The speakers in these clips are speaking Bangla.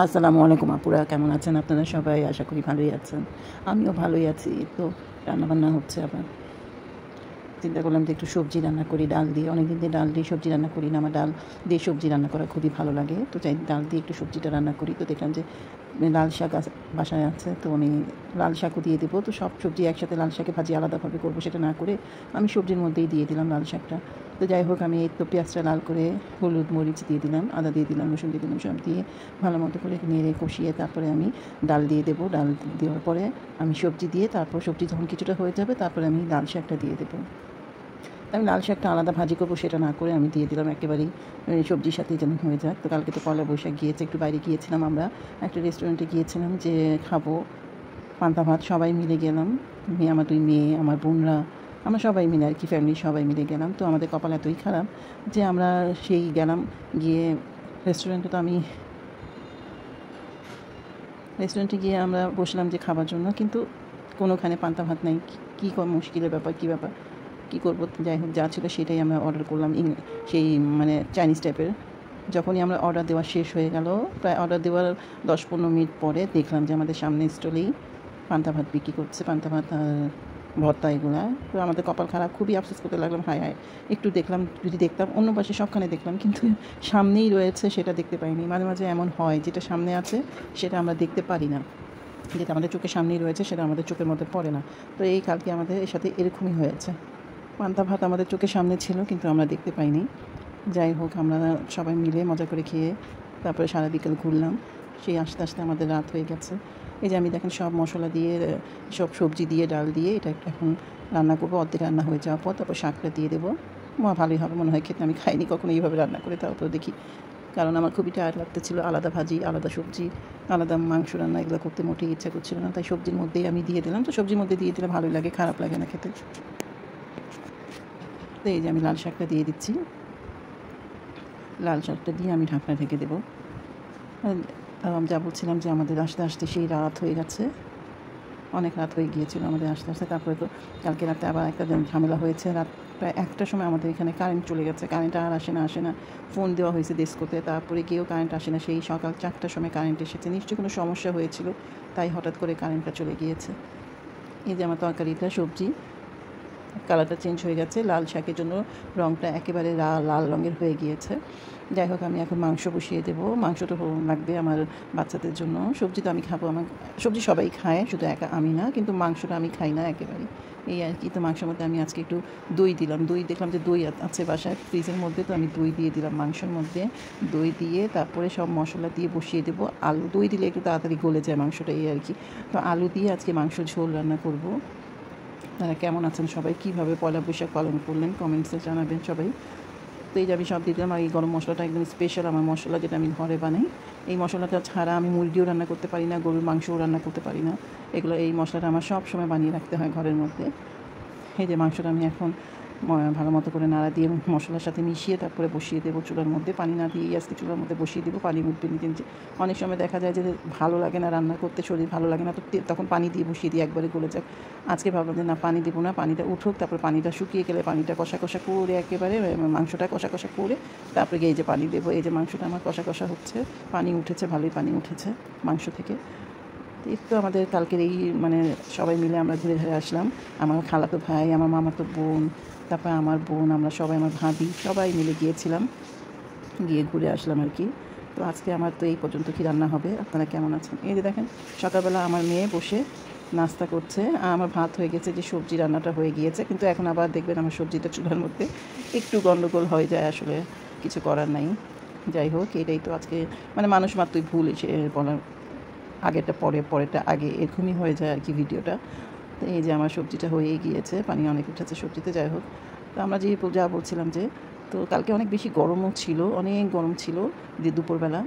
আসসালামু আলাইকুম আপুরা, কেমন আছেন আপনারা সবাই? আশা করি ভালোই আছেন। আমিও ভালোই আছি। তো রান্নাবান্না হচ্ছে আবার। চিন্তা করলাম যে একটু সবজি রান্না করি ডাল দিয়ে। অনেকদিন দিয়ে ডাল দিয়ে সবজি রান্না করি না। আমার ডাল দিয়ে সবজি রান্না করা খুবই ভালো লাগে। তো চাই ডাল দিয়ে একটু সবজিটা রান্না করি। তো দেখলাম যে লাল শাক বাসায় আছে, তো আমি লাল শাকও দিয়ে দেবো। তো সব সবজি একসাথে লাল শাকে ভাজি আলাদাভাবে করবো সেটা না করে আমি সবজির মধ্যেই দিয়ে দিলাম লাল শাকটা। তো যাই হোক, আমি এই তো পেঁয়াজটা লাল করে হলুদ মরিচ দিয়ে দিলাম, আদা দিয়ে দিলাম, রসুন দিয়ে দিলাম, সব দিয়ে ভালো মতো করে নেড়ে কষিয়ে তারপরে আমি ডাল দিয়ে দেবো। ডাল দেওয়ার পরে আমি সবজি দিয়ে তারপর সবজি যখন কিছুটা হয়ে যাবে তারপরে আমি লাল শাকটা দিয়ে দেবো। আমি লাল শাকটা আলাদা ভাজি করবো সেটা না করে আমি দিয়ে দিলাম একেবারেই সবজির সাথেই যেন হয়ে যাক। তো কালকে তো পয়লা বৈশাখ গিয়েছে, একটু বাইরে গিয়েছিলাম, আমরা একটা রেস্টুরেন্টে গিয়েছিলাম যে খাবো পান্তা ভাত। সবাই মিলে গেলাম, আমার দুই মেয়ে, আমার বোনরা, আমরা সবাই মিলে আর কি, ফ্যামিলি সবাই মিলে গেলাম। তো আমাদের কপাল এতই খারাপ যে আমরা সেই গেলাম, গিয়ে রেস্টুরেন্টে গিয়ে আমরা বসলাম যে খাবার জন্য, কিন্তু কোনোখানে পান্তা ভাত নেই। কী মুশকিলের ব্যাপার, কী ব্যাপার, কী করবো? যাই হোক, যা ছিল সেটাই আমরা অর্ডার করলাম, সেই মানে চাইনিজ টাইপের। যখনই আমরা অর্ডার দেওয়া শেষ হয়ে গেল, প্রায় অর্ডার দেওয়ার 10-15 মিনিট পরে দেখলাম যে আমাদের সামনে স্টলেই পান্তা ভাত বিক্রি করছে, পান্তা ভাত আর ভর্তা এগুলা। তো আমাদের কপাল খারাপ, খুবই আফসোস করতে লাগলাম, হায় হায়, একটু দেখলাম, যদি দেখতাম। অন্য পাশে সবখানে দেখলাম, কিন্তু সামনেই রয়েছে সেটা দেখতে পাইনি। মাঝে মাঝে এমন হয়, যেটা সামনে আছে সেটা আমরা দেখতে পারি না, যেটা আমাদের চোখের সামনেই রয়েছে সেটা আমাদের চোখের মধ্যে পড়ে না। তো এই কালকে আমাদের এর সাথে এরকমই হয়েছে, পান্তা ভাত আমাদের চোখের সামনে ছিল কিন্তু আমরা দেখতে পাইনি। যাই হোক, আমরা সবাই মিলে মজা করে খেয়ে তারপরে সারা বিকেল ঘুরলাম। সেই আস্তে আস্তে আমাদের রাত হয়ে গেছে। এই যে আমি দেখেন সব মশলা দিয়ে, সব সবজি দিয়ে, ডাল দিয়ে এটা এখন রান্না করবো। অর্ধেক রান্না হয়ে যাওয়ার পর তারপর শাকটা দিয়ে দেবো। ভালোই হবে মনে হয় খেতে। আমি খাইনি কখনো এইভাবে রান্না করে, তাও তো দেখি, কারণ আমার খুবই টায়ার্ড লাগতেছিল। আলাদা ভাজি, আলাদা সবজি, আলাদা মাংস রান্না এগুলো করতে মোটেই ইচ্ছা করছিল না, তাই সবজির মধ্যেই আমি দিয়ে দিলাম। তো সবজির মধ্যে দিয়ে দিলে ভালোই লাগে, খারাপ লাগে না খেতে। তো এই যে আমি লাল শাকটা দিয়ে দিচ্ছি। লাল শাকটা দিয়ে আমি ঢাকনা ঢেকে দেবো। যা বলছিলাম যে আমাদের আস্তে আস্তে সেই রাত হয়ে গেছে, অনেক রাত হয়ে গিয়েছিল আমাদের আস্তে আস্তে। তারপরে তো কালকে রাতে আবার একটা ঝামেলা হয়েছে। রাত প্রায় 1টার সময় আমাদের এখানে কারেন্ট চলে গেছে। কারেন্ট আর আসে না। ফোন দেওয়া হয়েছে ডেস্কোতে, তারপরে গিয়েও কারেন্ট আসে না। সেই সকাল 4টার সময় কারেন্ট এসেছে। নিশ্চয়ই কোনো সমস্যা হয়েছিল, তাই হঠাৎ করে কারেন্টটা চলে গিয়েছে। এই যে আমার তরকারিটা, সবজি কালারটা চেঞ্জ হয়ে গেছে, লাল শাকের জন্য রঙটা একেবারে লাল রঙের হয়ে গিয়েছে। যাই হোক, আমি এখন মাংস বসিয়ে দেবো। মাংস তো লাগবে আমার বাচ্চাদের জন্য। সবজি তো আমি খাবো, আমার সবজি সবাই খায়, শুধু একা আমি না, কিন্তু মাংসটা আমি খাই না একেবারেই, এই আর কি। তো মাংসের মধ্যে আমি আজকে একটু দই দিলাম। দই দেখলাম যে দই আছে বাসায় ফ্রিজের মধ্যে, তো আমি দই দিয়ে দিলাম মাংসের মধ্যে। দই দিয়ে তারপরে সব মশলা দিয়ে বসিয়ে দেবো। আলু, দই দিলে একটু তাড়াতাড়ি গলে যায় মাংসটা, এই আর কি। তো আলু দিয়ে আজকে মাংস ঝোল রান্না করবো। আপনারা কেমন আছেন সবাই? কীভাবে পয়লা বৈশাখ পালন করলেন কমেন্টসে জানাবেন সবাই। তো এই যে আমি সব দিয়ে দিলাম। আর এই গরম মশলাটা একদম স্পেশাল আমার মশলা, যেটা আমি ঘরে বানাই। এই মশলাটা ছাড়া আমি মুরগিও রান্না করতে পারি না, গরুর মাংসও রান্না করতে পারি না। এই মশলাটা আমার সব সময় বানিয়ে রাখতে হয় ঘরের মধ্যে। এই যে মাংসটা আমি এখন ভালো মতো করে নাড়া দিয়ে মশলার সাথে মিশিয়ে তারপরে বসিয়ে দেবো চুলার মধ্যে। পানি না দিয়েই আজকে চুলার মধ্যে বসিয়ে দেবো, পানি উঠবে নিজে নিজে। অনেক সময় দেখা যায় যে ভালো লাগে না রান্না করতে, শরীর ভালো লাগে না, তো তখন পানি দিয়ে বসিয়ে দিই, একবারে গলে যাক। আজকে ভাবলাম যে না, পানি দেবো না, পানিটা উঠুক, তারপর পানিটা শুকিয়ে গেলে পানিটা কষা কষা করে, একেবারে মাংসটা কষা কষা করে তারপরে এই যে পানি দেবো। এই যে মাংসটা আমার কষা কষা হচ্ছে, পানি উঠেছে, ভালোই পানি উঠেছে মাংস থেকে। একটু আমাদের কালকের এই সবাই মিলে আমরা ঘুরে ঘুরে আসলাম। আমার খালাতো ভাই, আমার মামাতো বোন, তারপর আমার বোন, আমরা সবাই, আমার ভাবি, সবাই মিলে গিয়েছিলাম, গিয়ে ঘুরে আসলাম আর কি। তো আজকে আমার তো এই পর্যন্ত কি রান্না হবে। আপনারা কেমন আছেন? এই যে দেখেন, সকালবেলা আমার মেয়ে বসে নাস্তা করছে, আর আমার ভাত হয়ে গেছে, যে সবজি রান্নাটা হয়ে গিয়েছে। কিন্তু এখন আবার দেখবেন আমার সবজিটা চুলার মধ্যে একটু গন্ডগোল হয়ে যায়, আসলে কিছু করার নাই। যাই হোক, এটাই তো আজকে মানুষ মাত্রই ভুল এসে বলার, আগেরটা পরে, পরেরটা আগে, এরকমই হয়ে যায় আর কি ভিডিওটা। তো এই যে আমার সবজিটা হয়েই গিয়েছে, পানি অনেক উঠেছে সবজিতে। যাই হোক, তো আমরা যা বলছিলাম যে, তো কালকে অনেক বেশি গরমও ছিল, অনেক গরম ছিল যে দুপুরবেলা।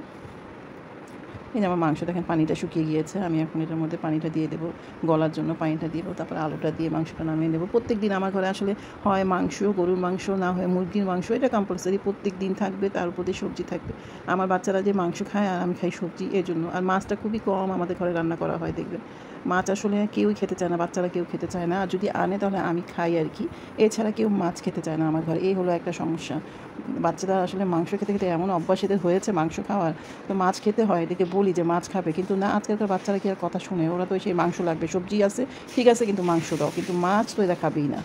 এই যে আমার মাংস দেখেন পানিটা শুকিয়ে গিয়েছে। আমি এখন এটার মধ্যে পানিটা দিয়ে দেবো, গলার জন্য পানিটা দিয়ে দেবো, তারপর আলুটা দিয়ে মাংসটা নামিয়ে দেবো। প্রত্যেক দিন আমার ঘরে আসলে হয় মাংস, গরুর মাংস, না হয় মুরগির মাংস, এটা কম্পালসারি প্রত্যেক দিন থাকবে, তার উপর দিয়ে সবজি থাকবে। আমার বাচ্চারা যে মাংস খায় আর আমি খাই সবজি, এর জন্য। আর মাছটা খুবই কম আমাদের ঘরে রান্না করা হয়, দেখবেন মাছ আসলে কেউই খেতে চায় না, বাচ্চারা কেউ খেতে চায় না। আর যদি আনে তাহলে আমি খাই আর কি, এছাড়া কেউ মাছ খেতে চায় না আমার ঘরে, এই হলো একটা সমস্যা। বাচ্চারা আসলে মাংস খেতে খেতে এমন অভ্যাস এদের হয়েছে মাংস খাওয়ার, তো মাছ খেতে হয়, এদেরকে বলি যে মাছ খাবে, কিন্তু না, আজকালকার বাচ্চারা কি আর কথা শুনে? ওরা তো সেই মাংস লাগবে, সবজি আছে ঠিক আছে কিন্তু মাংস দাও, কিন্তু মাছ তো এরা খাবেই না।